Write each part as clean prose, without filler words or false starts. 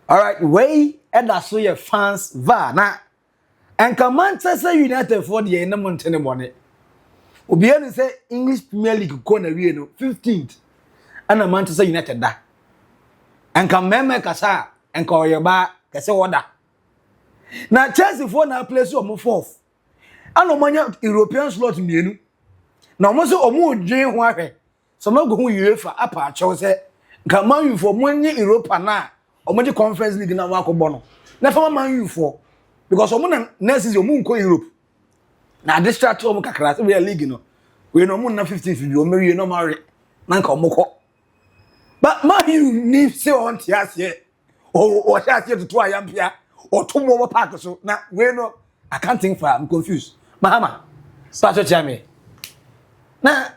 All right, way and that's your fans va na. And can Manchester United for the end of money money. Obiani say English Premier League go na wie no 15th. And Manchester United da. And can meme kasa and call your ba kase order. Na Chelsea for na place o mo fourth. Ano manya European slot mienu. Na mo so o mo dwen ho ahwe. So mo go hu UEFA apa achew say can Man U for money Europa na o mo di Conference League na wa ko no. Na fa Man U for because o mo na next season o mo nko Europe. Na distract o mo kakra se we league no. We no mo na 15th bi o me we no marry. Na nka o mo ko. But Man U ni say on tiase. O tiase to ayampia. Or two more parks so now we no I can't think for I'm confused. Mahama. Pastor Chame. Now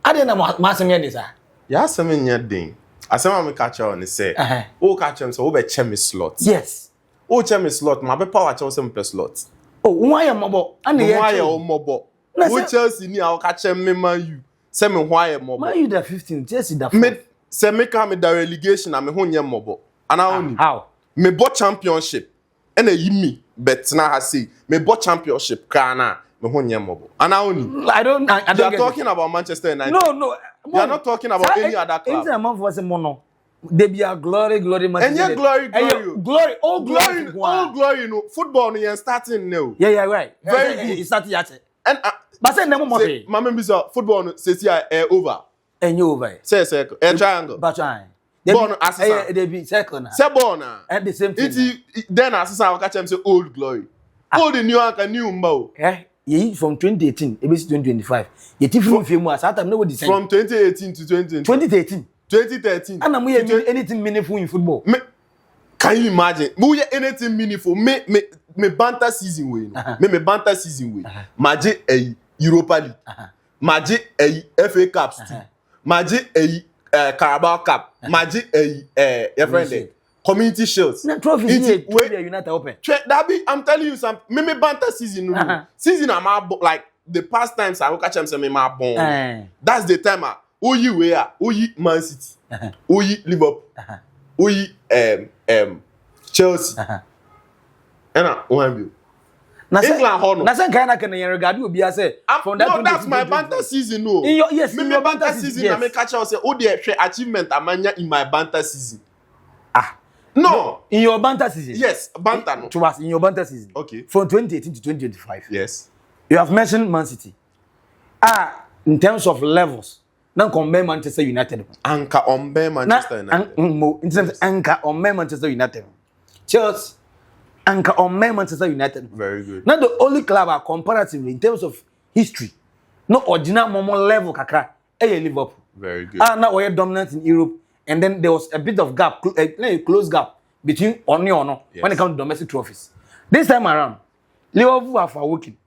I didn't know masem ye this ah. Ya asem nya den. Asem am catch on say. O catch am so we be chemi slot. Yes. O chemi slot ma be power chew sem per slot. Oh, why am mobo? And ye why o mobo. O Chelsea ni a catch me Man U. Say me why mobo. Man U the 15, Chelsea the 4. Me say me come the relegation and me ho nye mobo. And I only. How? Me bought championship. And a yimi bet na ha say me bought championship kana me ho nyem mobo and I only I don't you are talking about Manchester United. No you are not talking about any other club. Anything man for say mono they be a glory Manchester. And glory all glory no football no you starting now. Yeah right very good it started yet and but say nemo mo pay mama bisa football no say over and you over say triangle but try born assistant they be circle na say born na at the same thing it then assistant catch him say old glory old new and new mba ye from 2018 e be 2025 ye ti from film as that time no the same from 2018 to 2013 and am we anything meaningful in football can you imagine we anything meaningful me banter season way me banter season way maje Europa League maje FA Cups maje Carabao Cup, Magic your friend Community Shields. Na trophy here United open. That I'm telling you some me banter season no. Season am like the past times I will catch them say me ma born. That's the time Oyi where Oyi Man City. Oyi Liverpool. Oyi Chelsea. And one view. England hono. Na say kind can you regard obi say from that. No, that's my banter season no. Yes, me banter season na me catch you say o dey achievement amanya in my banter season. No, in your banter season. Yes, banter no. To us in your banter season. Okay. From 2018 to 2025. Yes. You have mentioned Man City. In terms of levels, now compare Manchester United. Anchor on Manchester United. In terms of anchor on Manchester United. Chelsea anchor on Manchester United. Very good. Not the only club are comparatively in terms of history. No original moment level kakra. Liverpool. Very good. Now we're dominant in Europe, and then there was a bit of gap, a close gap between Oni or when it comes to domestic trophies. This time around, Liverpool are for working.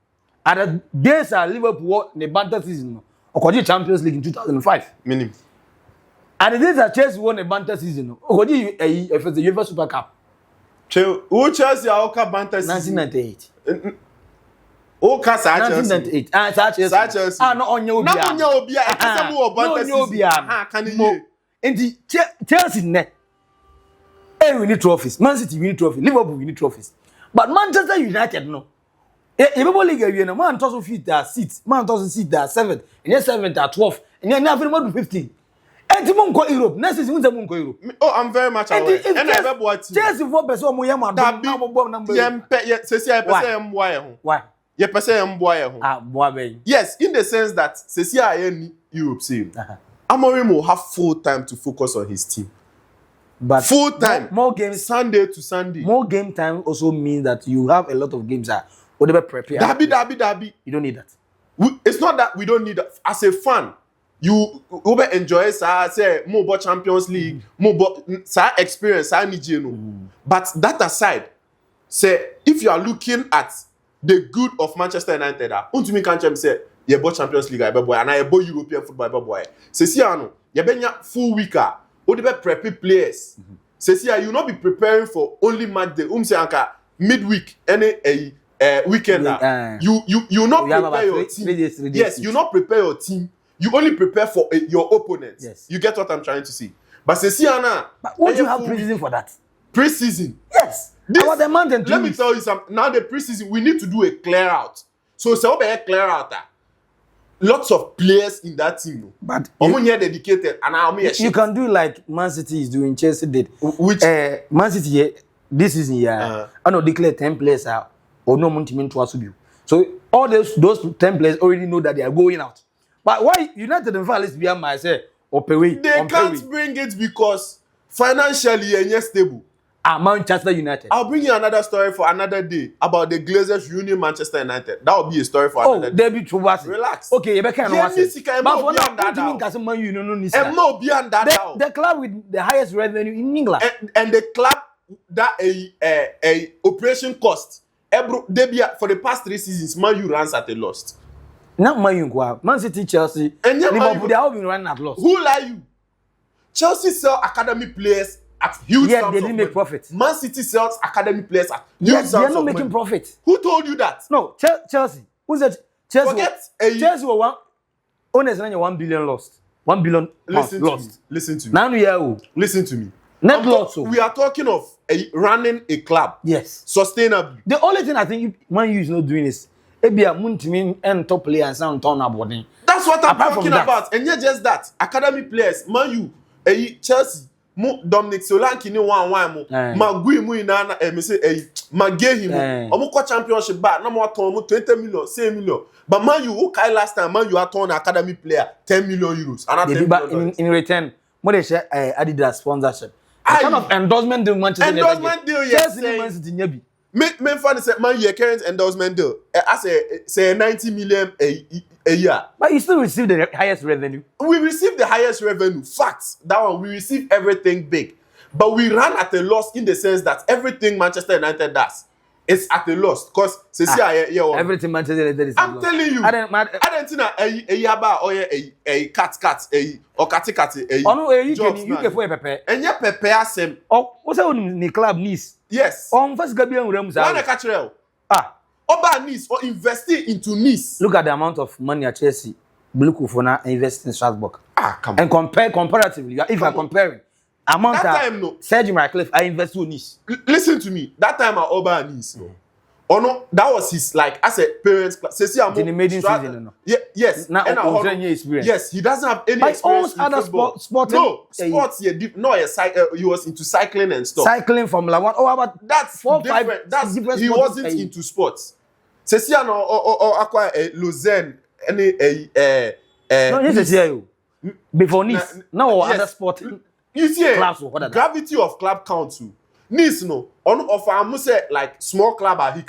At the days Liverpool won the banter season, or Champions League in 2005. Meaning. At the days that Chelsea won the banter season, or the UEFA Super Cup. Who Chelsea are banter season? 1998. O kasa 1998. Chelsea. No onye obi. Na onye obi a ekese mu banter season. Can you? Enti Chelsea net. We need trophies. Man City win trophies. Liverpool win trophies. But Manchester United no. Everybody league we no man toss fit that seat. Man toss seat that 7th. And 7th at 12th. And then every month 15. Enti mo nko Europe. Next season we mo nko Europe. Oh, I'm very much aware. And everybody what Chelsea for person mo yam adom na mo bom number. Say say person mboa ye ho. Why? Ye person mboa ye ho. Mboa be. Yes, in the sense that say any Europe say. Amorim will have full time to focus on his team. But full time, more games, Sunday to Sunday. More game time also means that you have a lot of games that whatever prepare. Derby. You don't need that. It's not that we don't need that. As a fan, you over enjoy say more about Champions League, more about experience, But that aside, say if you are looking at the good of Manchester United, me can't say ye bo Champions League boy and I bo European football boy. Say see ano, ye benya full weeker. Or the prep players. Says here, you not be preparing for only match day. Say anka midweek any weekend. You not prepare your team. Yes, you not prepare your team. You only prepare for your opponents. Yes. You get what I'm trying to say. But says here now. But what do you have reason for that? Pre-season. Yes. About the month and 2 Let me weeks. tell you something. Now the pre-season, we need to do a clear out. So a clear out. Lots of players in that team. No? But dedicated and you can do like Man City is doing, Chelsea did. Which Man City this season I know declare 10 players out or no money to us. So all those 10 players already know that they are going out. But why United and Valley behind my say or pay they can't bring it because financially and stable. Manchester United. I'll bring you another story for another day about the Glazers Union Manchester United. That will be a story for another day. David Troubass. Relax. Okay, you can but for now, the club with the highest revenue in England. And the club that a operation cost. For the past 3 seasons, Man U runs at a loss. Not Man U, Man City, Chelsea, and Liverpool, they have been running at loss. Who lie you? Chelsea sell academy players at huge sums they didn't make profit. Man City sells academy players at huge sums they are not making profit. Who told you that? No, Chelsea. Who's that? Chelsea. Forget Chelsea were one. Owners 1 billion lost. 1 billion lost. Listen to me. Now we are. Listen to me. Net loss. We are talking of running a club. Yes. Sustainable. The only thing I think Man U is not doing is Ebia Muntimin and top player and sound turn about. That's what I'm talking about. And not just that. Academy players, Man U, Chelsea, Dominic Solanke ni 1-1 Magui mu ina me say Magehi mu. Omo ko championship ba na mo turn mu 20 million, 6 million. But Man U who kai last time Man U turn academy player 10 million euros. And in return, what they share Adidas sponsorship. What kind of endorsement deal Manchester United? Endorsement deal, yes. Man City nyabi. Me fan say Man U current endorsement deal. As say 90 million a year. But you still receive the highest revenue. We receive the highest revenue. Facts. That one, we receive everything big. But we run at a loss in the sense that everything Manchester United does is at a loss. Because everything Manchester United is I'm loss. telling you. I don't think a yaba or a cat or catty. Oh no, you can for a pepe. And yeah, pepe asem. Oh, what's that in the club Nice? Yes. First Gabriel Ramos. One a catch real. Oba Nice or investing into Nice. Look at the amount of money at Chelsea, Blue Kufona invest in Strasbourg. Come on. And comparatively, if I'm comparing, amount that time no. Serge Ratcliffe, I invest in Nice. Listen to me. That time at Oba Nice, no. Oh no, that was his like as a parents class. Yes. Now experience. Yes, he doesn't have any experience in other sport. No, sports. He was into cycling and stuff. Cycling Formula 1. Oh, about that's 4, different. 5. That's he wasn't into sports. Cecilia or acquire Lausanne any no, yes, you before Nice. No other sport. You see, clubs gravity of club council. Nice no on offer I must say like small club he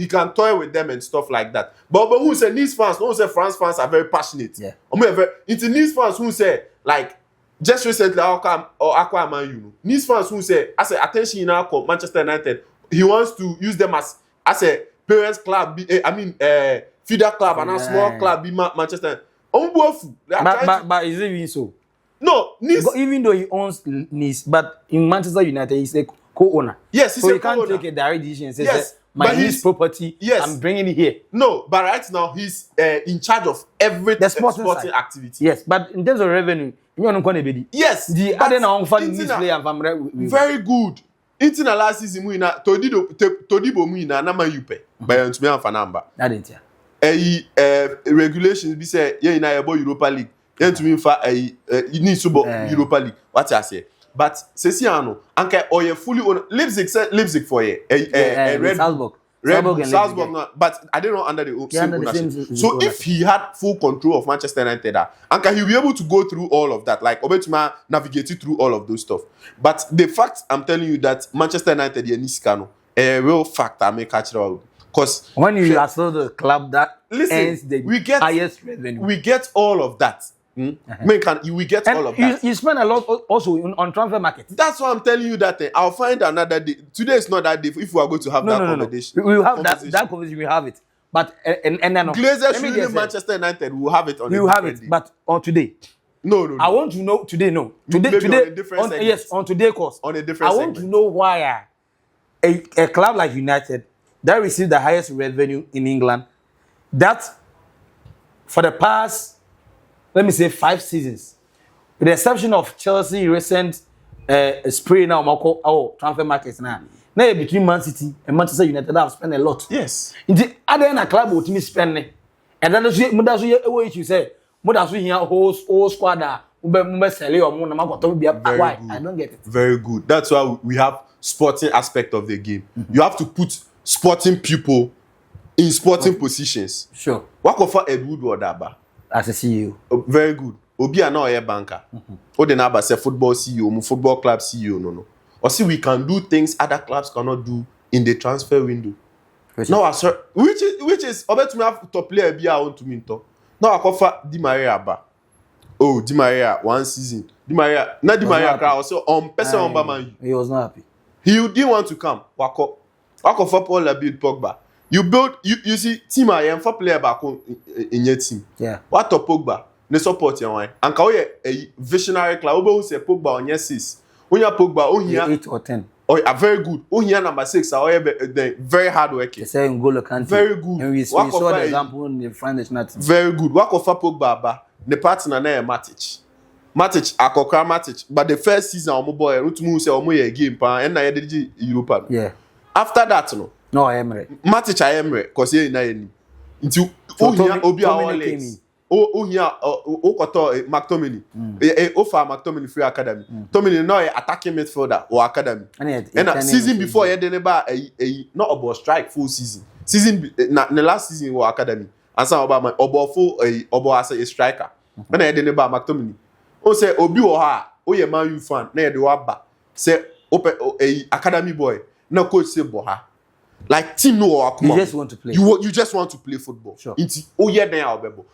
can toy with them and stuff like that. But who say Nice fans, who say France fans are very passionate. Yeah. Into Nice fans who say like just recently Aqua Man U. Nice fans who say I say attention in our Manchester United. He wants to use them as a parents club. Feeder club and a small club be Manchester. But is it even so? No, Nice. Even though he owns Nice, but in Manchester United he's a co-owner. Yes, so he can't take a direct decision and say, yes, my Nice property, yes, I'm bringing it here. No, but right now he's in charge of every sporting activity. Yes, but in terms of revenue, you don't want to yes, the other now funding this player and very good. Intina last season we na Todibo mu na na Man U pe. By to me and number. That didn't regulations be say yeah in Europa League. To me for need to Europa League. What I say. But Ceciano, anke oye fully own Leipzig for a Red Salzburg. Salzburg no, but I don't know under the same ownership. So if he had full control of Manchester United, anke he'll be able to go through all of that. Like Obetuma navigated through all of those stuff. But the fact I'm telling you that Manchester United Nisikano, a real fact I make catch because when you are still the club that ends the highest revenue, we get all of that. We get all of that. You spend a lot also on transfer market. That's why I'm telling you that I'll find another day. Today is not that day if we are going to have that conversation. We will have that conversation. We have it, but and then Glazers really Manchester United will have it on. We will have it, but on today. No. I want to know today. No, today. On today course. On a different. I want to know why a club like United that received the highest revenue in England, that for the past, let me say 5 seasons, with the exception of Chelsea recent spray now transfer market now. Now between Man City and Manchester United have spent a lot. Yes. In the other club will me spend. And then you say, what here whole squad sell or why? I don't get it. Very good. That's why we have sporting aspect of the game. You have to put sporting people in sporting positions. Sure. What offer Edward or Daba? As a CEO. Very good. Obi are now a banker. Or the naba say football CEO, football club CEO, no. Or see, we can do things other clubs cannot do in the transfer window. Which is about to have top player be on to me talk. Now I offer Di Maria ba. Oh, Di Maria 1 season. Di Maria crowd also on person on Man U. He was not happy. He didn't want to come. Wako for Paul build Pogba. You see team I am for player back in your team. Yeah. What to Pogba? Ne support your wine. And kawe a visionary club. Obo say Pogba on your 6. When you Pogba, oh here 8 or 10. Oh, very good. Oh here number 6. Very hard working. They say N'Golo Kante. Very good. And we saw the example in the French national team. Very good. Wako for Pogba ba. The partner na Matic. Matic akokra Matic. But the first season omo boy, Rutumu say omo ye game pa. And na ye dey Europa. Yeah. After that no. No, I am right. Matic I am right. Cause he na ye. Nti o here obi our legs. O here o koto McTominay. O for McTominay free academy. Tominay no attacking midfielder or academy. And season before ye dey ba not about strike full season. Season na the last season or academy. And some about obo full obo as a striker. When ye dey ba McTominay. O say obi wo ha o ye Man U fan na ye dey wa ba. Say open academy boy. Na coach say bo ha. Like team no you just want to play. You just want to play football. Sure.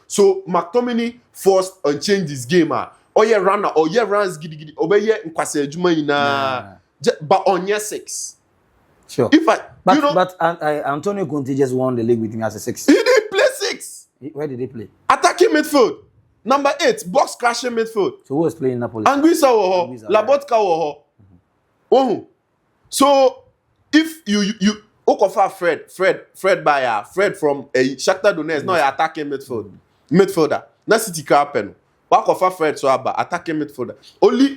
So McTominay forced and changed his game. Oh yeah, runner. Oh yeah, runs gidi. Obey yeah, nkwase adwuma ina. But on year 6. Sure. But Antonio Conte just won the league with me as a 6. He didn't play 6. Where did they play? Attacking midfield. Number 8, box crashing midfield. So who was playing Napoli? Anguissa wo ho, Labotka wo ho. Oh. So if you Okofa Fred Bayer, Fred from Shakhtar Donetsk, no attacking midfielder. Na City Carpen. Okofa Fred so aba attacking midfielder. Only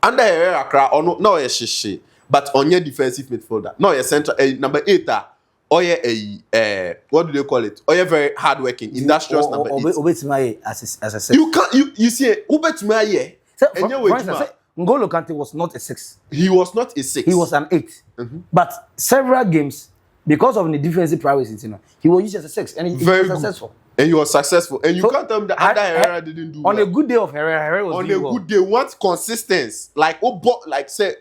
under Herrera cra or no shishi, but on your defensive midfielder. No your central number 8 or what do they call it? Or very hardworking, industrious number 8. Obetumaye as a 6. You see Obetumaye. N'Golo Kante was not a 6. He was not a 6. He was an 8. But several games, because of the defensive priorities, he was used as a 6, and he was successful. And he was successful. And you can't tell me that other Herrera didn't do on well. A good day of Herrera was on doing a good day, want consistency. Like say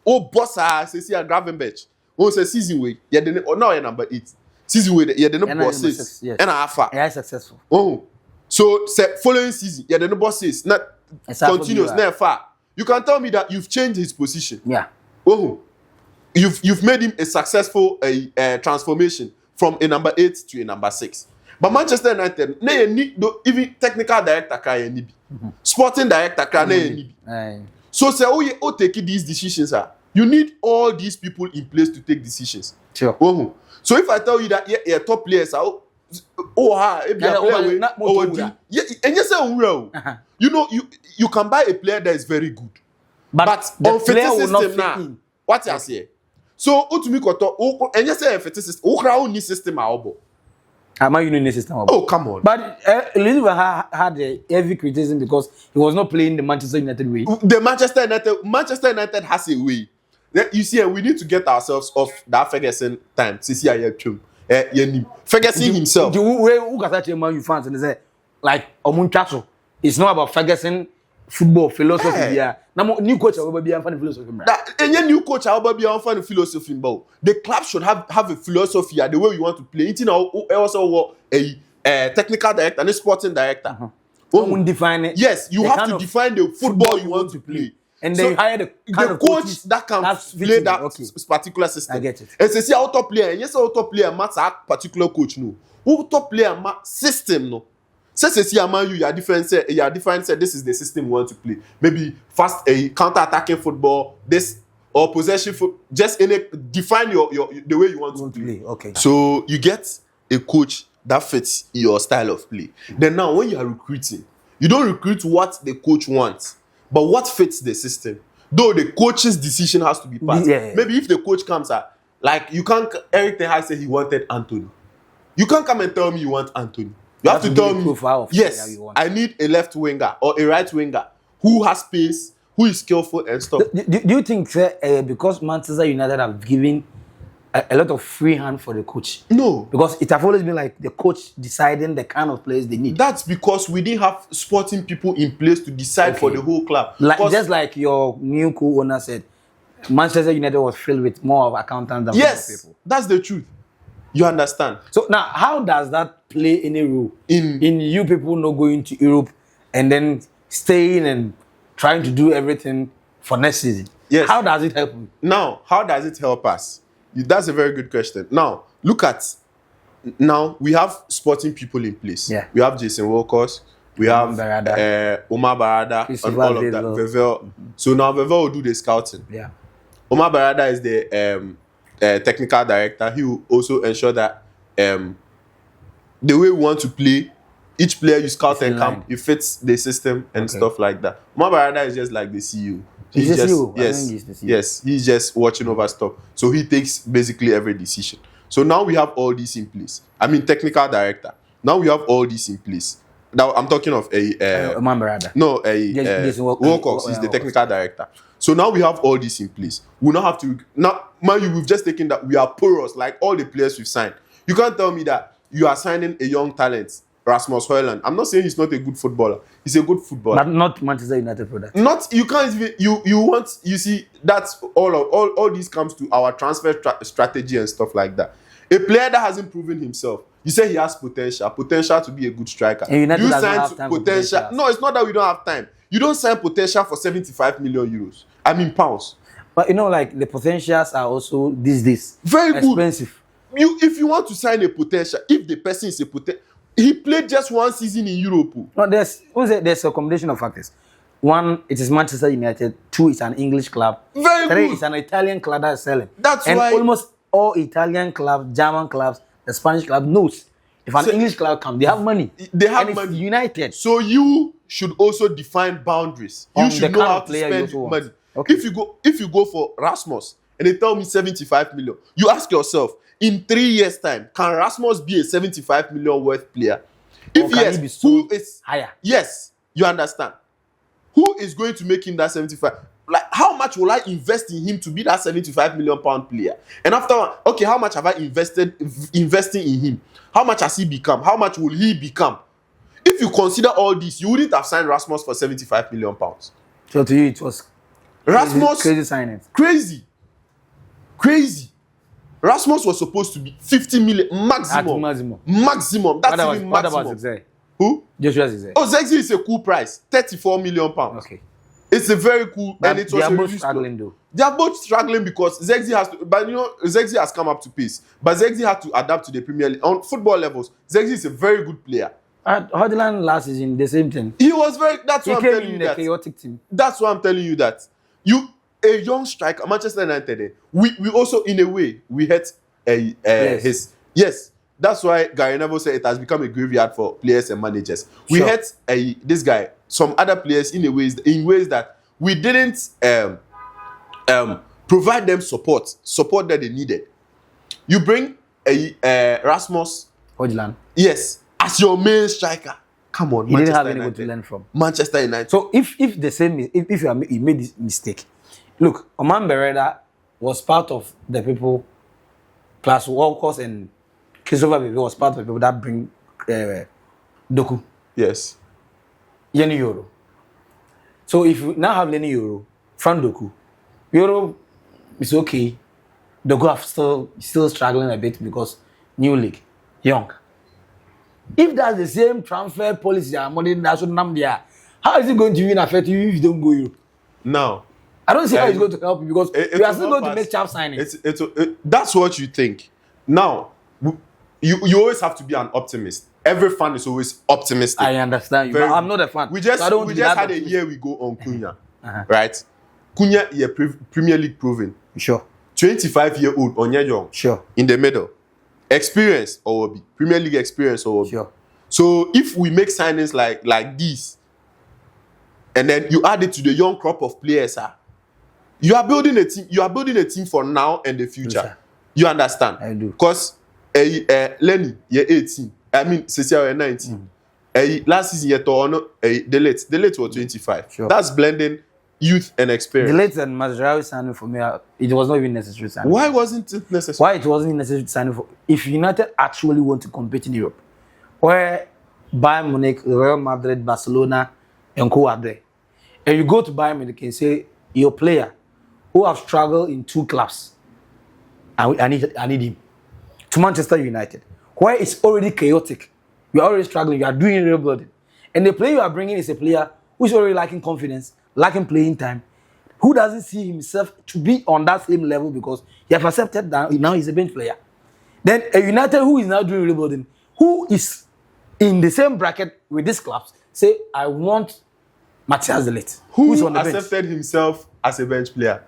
boss say a Gravenberch. Say season way, now number 8. Season way, the boss 6. And alpha. Yeah, successful. Oh. So say following season, the boss 6. Not continuous, never far. You can tell me that you've changed his position. Yeah. Oh, you've made him a successful transformation from a number 8 to a number 6. But Manchester United, they need even technical director can need, sporting director can need. So say oh take these decisions you need all these people in place to take decisions. Sure. Oh, so if I tell you that your top players are you know you can buy a player that is very good, but on player will not fit now. What you say? So utumi koto and you say fit system. Ukra need system abo. Am you need system abo? Oh come on. But Elizabeth had a heavy criticism because he was not playing the Manchester United way. The Manchester United has a way. You see, we need to get ourselves off that Ferguson time. Ferguson himself. The way who got that Man U fans and they say like Omunchaso. It's not about Ferguson football philosophy. Yeah. Now new coach will be fan philosophy. Any new coach will be fan philosophy. The club should have a philosophy the way you want to play. It also a technical director and a sporting director. Define it. Yes, you have to define the football you want to play. And then hire the coach that can play that particular system. I get it. And say auto player, and yes, auto player match that particular coach no. Auto player match system no. Say Man U, you are different. Say this is the system we want to play. Maybe fast counter-attacking football, this or possession football. Just define your the way you want to play. Okay. So you get a coach that fits your style of play. Then now when you are recruiting, you don't recruit what the coach wants, but what fits the system. Though the coach's decision has to be passed. Yeah. Maybe if the coach comes like you can't. Eric Ten Hag said he wanted Anthony. You can't come and tell me you want Anthony. You have to tell me, yes, I need a left winger or a right winger who has pace, who is skillful and stuff. Do you think because Manchester United have given a lot of free hand for the coach? No. Because it have always been like the coach deciding the kind of players they need. That's because we didn't have sporting people in place to decide for the whole club. Just like your new co-owner said, Manchester United was filled with more of accountants than people. That's the truth. You understand? So now, how does that play any role in you people not going to Europe and then staying and trying to do everything for next season? Yes. How does it help you? Now, how does it help us? That's a very good question. Now, look at, now we have sporting people in place. Yeah. We have Jason Wilcox, we have Omar Barada, and all of that. Vevel. So now Vevel will do the scouting. Yeah. Omar Barada is the technical director. He will also ensure that the way we want to play, each player you scout and camp, it fits the system and stuff like that. Omar Barada is just like the CEO. He's the CEO. Yes, he's just watching over stuff. So he takes basically every decision. So now we have all this in place. I mean, technical director. Now we have all this in place. Now I'm talking of Omar Barada. No, Wilcox is the technical director. So now we have all this in place. We now have to we've just taken that we are porous, like all the players we've signed. You can't tell me that you are signing a young talent, Rasmus Højlund. I'm not saying he's not a good footballer. He's a good footballer. But not Manchester United product. Not, you can't even, you see, that's all this comes to our transfer strategy and stuff like that. A player that hasn't proven himself, you say he has potential to be a good striker. And United doesn't have time potential. No, it's not that we don't have time. You don't sign potential for 75 million euros. I mean pounds. But like the potentials are also these days very expensive. If you want to sign a potential, if the person is a potential, he played just one season in Europe. No, there's a combination of factors. One, it is Manchester United. Two, it's an English club. Very Three, good. it's an Italian club that is selling. That's and why almost all Italian clubs, German clubs, the Spanish club knows if an English club comes, they have money. They have and money. It's United. So you should also define boundaries. You should know how to spend money. Okay. If you go for Rasmus and they tell me 75 million, you ask yourself, in 3 years' time, can Rasmus be a 75 million worth player? If yes, who is higher? Yes, you understand. Who is going to make him that 75? Like, how much will I invest in him to be that 75 million pound player? And after, okay, how much have I investing in him? How much has he become? How much will he become? If you consider all this, you wouldn't have signed Rasmus for 75 million pounds. So to you, it was Rasmus crazy signing. Crazy. Rasmus was supposed to be 50 million maximum. Maximum. That's even maximum. What about Zexi? Who? Joshua Zexi. Oh, Zexi is a cool price. 34 million pounds. Okay. It's a very cool, but and it was they are both struggling though. They are both struggling because Zexi has to, but Zexi has come up to pace. But Zexi had to adapt to the Premier League. On football levels, Zexi is a very good player. Højlund last season, the same thing. He was very, that's why I'm telling you that. Chaotic team. That's why I'm telling you that. A young striker, Manchester United, we also, in a way, we hit his. Yes, that's why Gary Neville said it has become a graveyard for players and managers. We hit this guy, some other players in ways that we didn't provide them support that they needed. You bring Rasmus Højlund. Yes, as your main striker. Come on, he didn't have anyone to learn from. Manchester United. So if the same, if you made this mistake, look, Omar Barada was part of the people, plus Walkers and Christopher Bebe was part of the people that bring Doku. Yes. Lenny Euro. So if you now have Lenny Euro, from Doku, Euro is okay. Doku are still struggling a bit because new league, young. If that's the same transfer policy, how is it going to even affect you if you don't go Europe? No. I don't see how it's going to help you because we are still going to make sharp signings. That's what you think. Now, you always have to be an optimist. Every fan is always optimistic. I understand you, but I'm not a fan. We just had a year we go on Cunha, right? Cunha is Premier League proven. Sure. 25-year-old Onyedong. Sure. In the middle. Experience or be Premier League experience or sure. So if we make signings like this, and then you add it to the young crop of players, You are building a team. You are building a team for now and the future. Yes, you understand? I do. Because Lenny, you're 18. I mean, Cecilia, you're 19. Last season, you're the late was 25. Sure. That's blending youth and experience. The late and Mazraoui signing for me, it was not even necessary signing. Why wasn't it necessary? Why it wasn't necessary signing for? If United actually want to compete in Europe, where Bayern Munich, Real Madrid, Barcelona, and co are there, and you go to Bayern Munich and say your player who have struggled in 2 clubs, I need him to Manchester United, where it's already chaotic. You are already struggling. You are doing rebuilding, and the player you are bringing is a player who is already lacking confidence, lacking playing time, who doesn't see himself to be on that same level because he has accepted that now he's a bench player. Then a United who is now doing rebuilding, who is in the same bracket with these clubs, say, I want Matthias de Ligt. Who is on the accepted bench. himself as a bench player?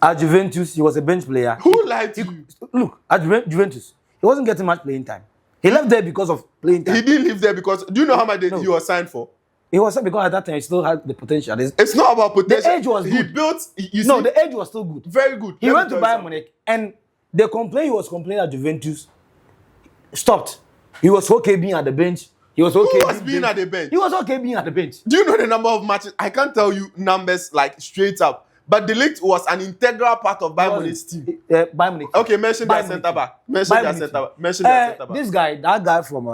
At Juventus, he was a bench player. Who lied to you? Look, at Juventus, he wasn't getting much playing time. He left there because of playing time. He didn't live there because, do you know how much he was signed for? He was because at that time he still had the potential. It's not about potential. The age was good. He built. The age was still good. Very good. He went to Bayern Munich, and the complaint he was complaining at Juventus stopped. He was okay being at the bench. He was okay. Who was being at the bench? He was okay being at the bench. Do you know the number of matches? I can't tell you numbers like straight up. But De Ligt was an integral part of Bayern Munich's team. Bayern Munich. Okay, mention their centre back. Mention their centre back. This guy, that guy from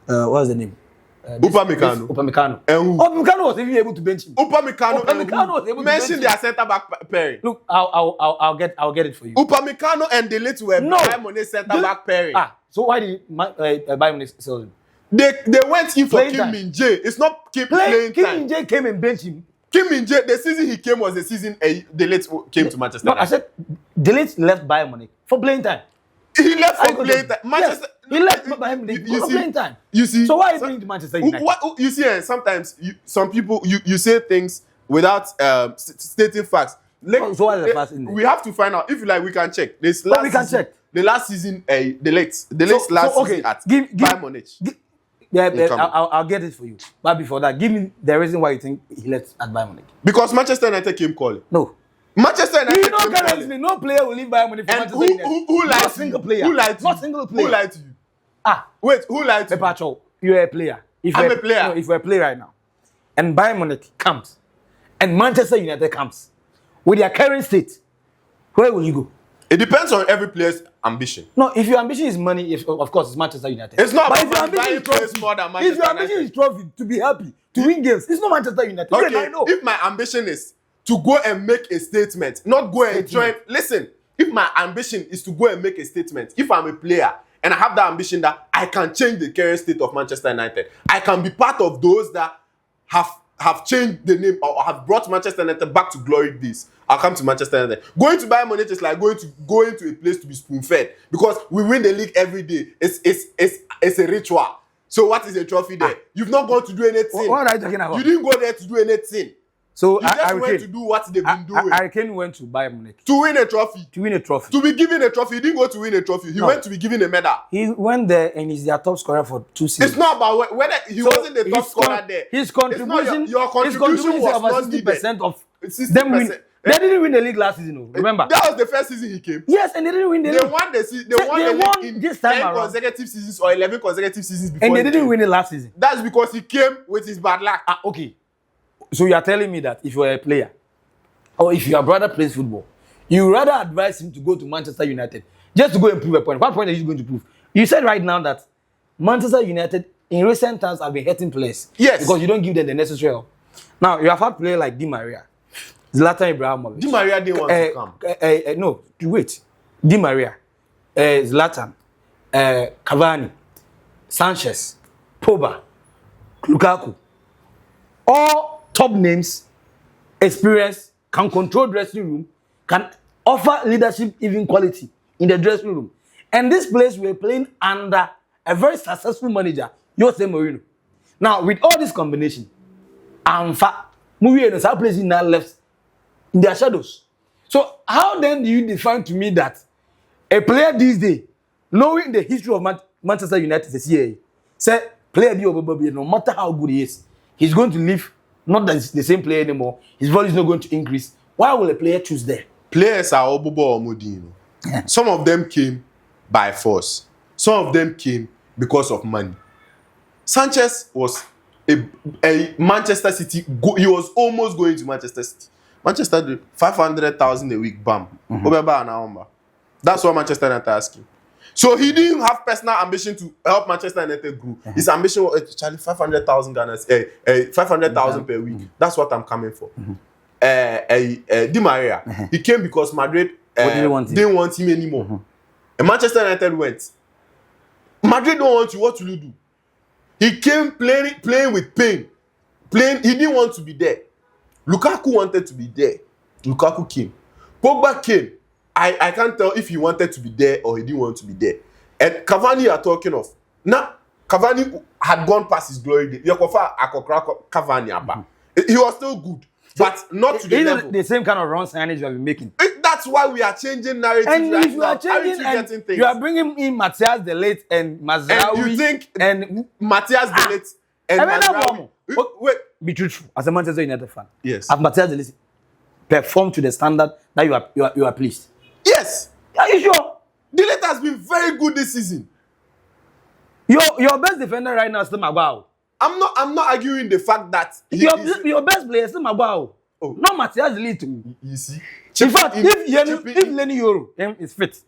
what's the name? Upamecano. Upamecano was even able to bench him. Upamecano was able to mention their centre back pairing. Look, I'll get it for you. Upamecano and De Ligt were Bayern Munich centre back pairing. So why did Bayern Munich sell him? They went in for Kim Min-jae. It's not playing time. Kim Min-jae came and benched him. Kim Min-jae, the season he came was the season De Ligt came to Manchester. No, I said De Ligt left Bayern Munich for playing time. He left for playing time. Manchester. Yes, he left Bayern Munich for playing time. You see. So why are you bringing to Manchester United? You see, sometimes some people you say things without stating facts. So what is the facts in there? We have to find out. If you like, we can check. The last season, De Ligt's last season at Bayern Munich. I'll get it for you. But before that, give me the reason why you think he left at Bayern Munich. Because Manchester United came calling. No. Manchester United came calling. No player will leave Bayern Munich for Manchester United. Who lied to you? Not single player. Who lied to you? Not single player. Who lied to you? Wait, who lied to you? Pepacho, you're a player. I'm a player. No, if you're a player right now, and Bayern Munich comes, and Manchester United comes, with their current state, where will you go? It depends on every player's ambition. No, if your ambition is money, of course, it's Manchester United. It's not but about buying players more than Manchester United. If your ambition is trophy, to be happy, to win games, it's not Manchester United. Okay, I know. if my ambition is to go and make a statement, not go and join. Listen, if my ambition is to go and make a statement, if I'm a player and I have that ambition that I can change the current state of Manchester United, I can be part of those that have changed the name or have brought Manchester United back to glory days. I'll come to Manchester United. Going to Bayern Munich is like going to a place to be spoon-fed because we win the league every day. It's a ritual. So what is a trophy there? You've not gone to do anything. What are you talking about? You didn't go there to do anything. So you just went to do what they've been doing. Hurricane went to Bayern Munich to win a trophy. To win a trophy. To be given a trophy. He didn't go to win a trophy. He went to be given a medal. He went there and he's their top scorer for 2 seasons. It's not about whether he wasn't the top scorer there. His contribution, your contribution was over not 60% of 60%. Them win. They didn't win the league last season, remember? That was the first season he came. Yes, and they didn't win the league. They won the season. They won in this time 10 around. consecutive seasons or 11 consecutive seasons before. And they didn't win it last season. That's because he came with his bad luck. Okay. So you are telling me that if you are a player, or if your brother plays football, you rather advise him to go to Manchester United just to go and prove a point. What point are you going to prove? You said right now that Manchester United in recent times have been hurting players. Yes. Because you don't give them the necessary help. Now, you have had players like Di Maria, Zlatan Ibrahimovic. Di Maria didn't want to come. No, wait. Di Maria, Zlatan, Cavani, Sanchez, Pogba, Lukaku. All top names, experience, can control dressing room, can offer leadership, even quality in the dressing room. And this place we are playing under a very successful manager, Jose Mourinho. Now, with all this combination, Mourinho and some places now left in their shadows. So, how then do you define to me that a player these days, knowing the history of Manchester United, say player no matter how good he is, he's going to leave not the same player anymore. His value is not going to increase Why will a player choose there? Players are Obubo Omodino. Some of them came by force. Some of them came because of money. Sanchez was a Manchester City. He was almost going to Manchester City. Manchester did 500,000 a week. Bam. That's what Manchester United asking. So he didn't have personal ambition to help Manchester United grow. His ambition was Charlie 500,000 Ghana, 500,000 per week. That's what I'm coming for. Di Maria, he came because Madrid didn't want him anymore. And Manchester United went. Madrid don't want you. What will you do? He came playing with pain. He didn't want to be there. Lukaku wanted to be there. Lukaku came. Pogba came. I can't tell if he wanted to be there or he didn't want to be there. And Cavani are talking of. Now, Cavani had gone past his glory day. Cavani, he was still good, but not to the level. The same kind of wrong signage you have been making. That's why we are changing narratives and right if you now. are changing and you are bringing in Matthias De Ligt and Mazraoui. And you think and Matthias De Ligt and Mazraoui. Wait, be truthful. As a Manchester United fan, yes, have Matthias De Ligt performed to the standard that you are pleased? Yes. Are you sure? De Ligt has been very good this season. Your best defender right now is still Maguire. I'm not arguing the fact that your best player is still Maguire. Oh. Not Matthias De Ligt. You see. In fact, if Lenny Euro is fit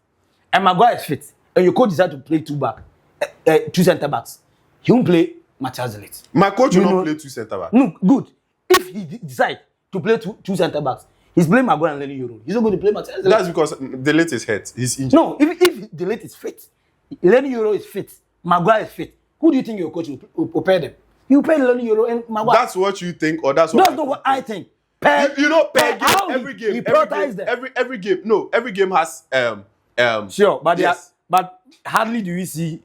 and Maguire is fit, and your coach decide to play two center backs, he won't play Matthias De Ligt. My coach will not play two center backs. No, good. If he decide to play two center backs, he's playing Maguire and Lenny Euro. He's not going to play Matthias De Ligt. That's because De Ligt is hurt. He's injured. No, if De Ligt is fit, Lenny Euro is fit, Maguire is fit, who do you think your coach will pair them? You pay Lenny Euro and Maguire. That's what you think, or that's what? That's not what I think. You know, per game, every game. No, every game has Sure, but yes. But hardly do we see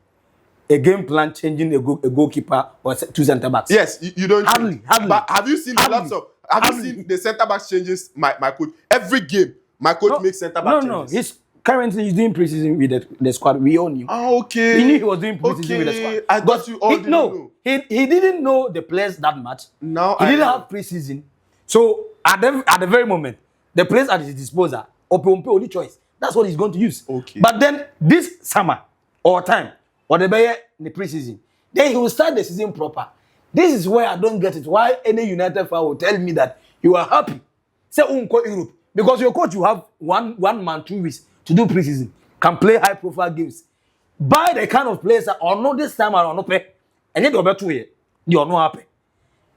a game plan changing a goalkeeper or two center backs. Yes, you don't. Hardly. But have you seen lots of? Have you seen the center backs changes? My coach every game. My coach makes center back changes. He's currently doing preseason with the squad. We all knew. Oh, okay. We knew he was doing preseason with the squad. I thought you all didn't know. He didn't know the players that much. No, he didn't have preseason. So at the very moment, the players at his disposal, only choice. That's what he's going to use. Okay. But then this summer or time, or the preseason, then he will start the season proper. This is where I don't get it. Why any United fan will tell me that you are happy? Say unko Europe. Because your coach, you have one man, 2 weeks to do preseason, can play high profile games. Buy the kind of players that are not this time around, no pay. And yet you're 2 years. You're not happy.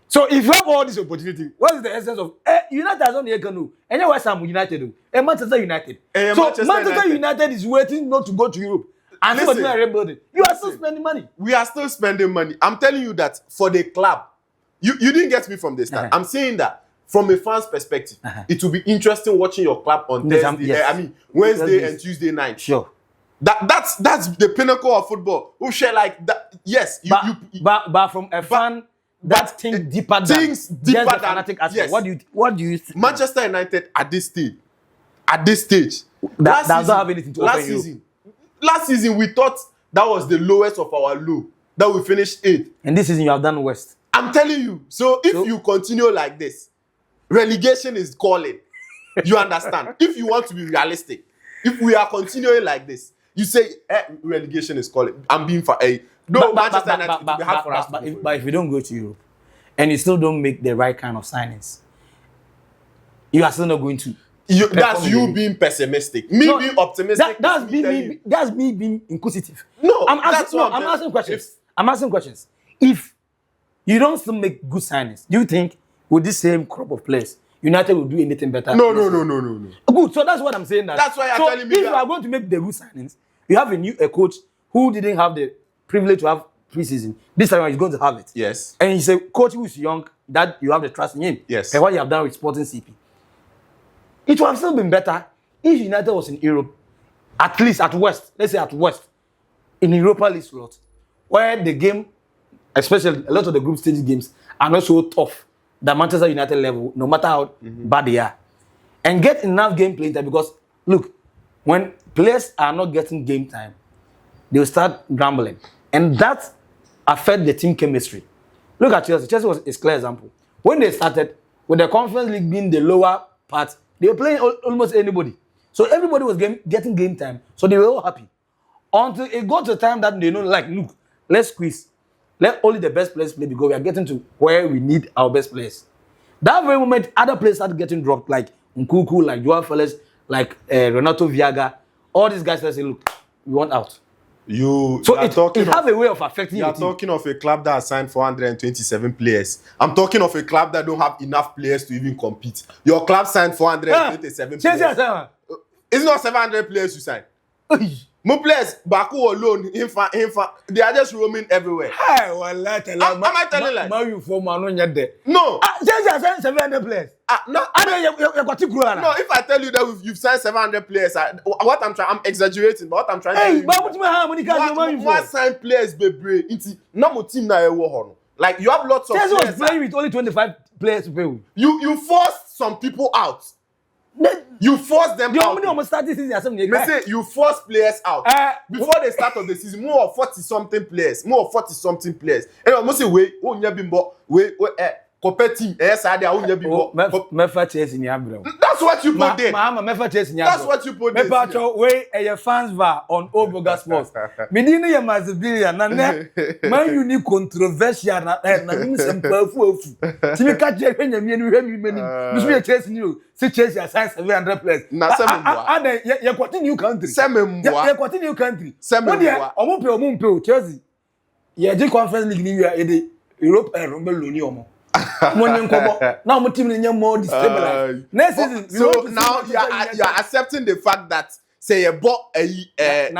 So if you have all this opportunity, what is the essence of United has only canoe? And then what's United? Manchester United. So Manchester United is waiting not to go to Europe. And listen, rebuilding. You are still spending money. We are still spending money. I'm telling you that for the club, you didn't get me from the start. I'm saying that from a fan's perspective, it will be interesting watching your club on Thursday. Yes. Wednesday and Tuesday night. Sure. That's the pinnacle of football. We share like that. Yes. But from a fan. That thing deeper than things deeper than fanatic aspect. Yes. What do you think? Manchester United at this stage that does not have anything to offer you. Last season we thought that was the lowest of our low, that we finished 8th. And this season you have done worst. I'm telling you. So if you continue like this, relegation is calling. You understand? If you want to be realistic, if we are continuing like this, you say relegation is calling. I'm being for a Manchester United will be hard for us. But if you don't go to Europe and you still don't make the right kind of signings, you are still not going to. That's you being pessimistic. Being optimistic. That's me being inquisitive. No, I'm asking questions. I'm asking questions. If you don't still make good signings, do you think with this same crop of players, United will do anything better? No. Good. So that's what I'm saying. That's why you're telling me if you are going to make the good signings, you have a coach who didn't have the privilege to have preseason. This time he's going to have it. Yes. And he's a coach who is young, that you have the trust in him. Yes. And what you have done with Sporting CP. It would have still been better if United was in Europe, at least at West, let's say at West, in Europa League slot, where the game, especially a lot of the group stage games, are not so tough than Manchester United level, no matter how bad they are. And get enough game play time, because look, when players are not getting game time, they will start grumbling. And that affects the team chemistry. Look at Chelsea. Chelsea was a clear example. When they started, with the Conference League being the lower part, They were playing almost anybody. So everybody was getting game time. So they were all happy. Until it got to the time that they know, like, look, let's squeeze. Let only the best players play because we are getting to where we need our best players. That very moment, other players started getting dropped, like Nkuku, like Joao Felix, like Renato Viaga. All these guys say, look, we want out. So it have a way of affecting you. You are talking of a club that has signed 427 players. I'm talking of a club that don't have enough players to even compete. Your club signed 427 players. It's not 700 players you signed. More players, Baku alone, they are just roaming everywhere. Hey, well, am I telling you? Man, you for man on there. No. Just 700 players. No. I know you're particular. No, if I tell you that you've signed 700 players, I'm exaggerating, but what I'm trying to tell you. But what how many guys what signed players, baby? Into no team na ewo. Like you have lots of Chelsea players. was playing with only 25 players to play. You forced some people out. You force them out. You force players out before the start of the season. More of 40-something players. And I must say, we competing. That's what you put there. That's what you put there. We a fans var on Oboga Sports. Medina ya mazibilia na ne Man U ni controversial na ni sempofu. Timi ka je hwenya mienu hwemi bisu ye Chelsea ni si Chelsea assign 700 players. Na semboa. Ada ye continue country. Semboa. Ye continue country. Semboa. Omo pe Chelsea. Ye je Conference League ni wi e Europe rumbe loni omo. Now my team is more destabilized. Next season, so now you are accepting the fact that say a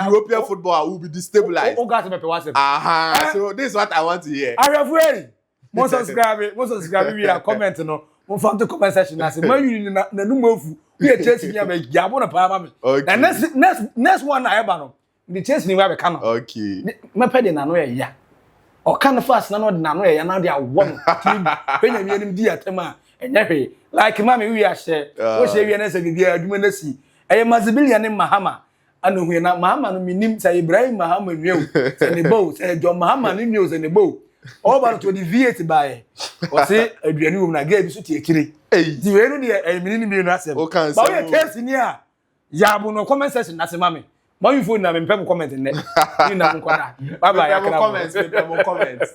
European football will be destabilized. So this is what I want to hear. Are you ready? Most subscribe. We are commenting on. We found the comment section. I say, Man U na no move. We are chasing you. Me jabo na pa mama. Okay. Next one I ever no. The chase ni we have come. Okay. Me pede na no ya. O kan fast na no de na no ya na de awon. Penya mi anim di atema. Enya hwe. Like mama we are share. Wo share we na se bibia aduma na si. Eye Mazibilia ne Mahama. Ano hwe na Mahama no minim say Ibrahim Mahama nwew. Se ne bow, say John Mahama ne nwew se ne bow. Over to the V8 by. O say aduani wo na ga bi so tie kire. Di we no de minini mi no asem. Ba we case ni a ya bu no comment section na se mama. Man U phone na me pem comment ne. Ni na mo kwada. Bye bye. Comments.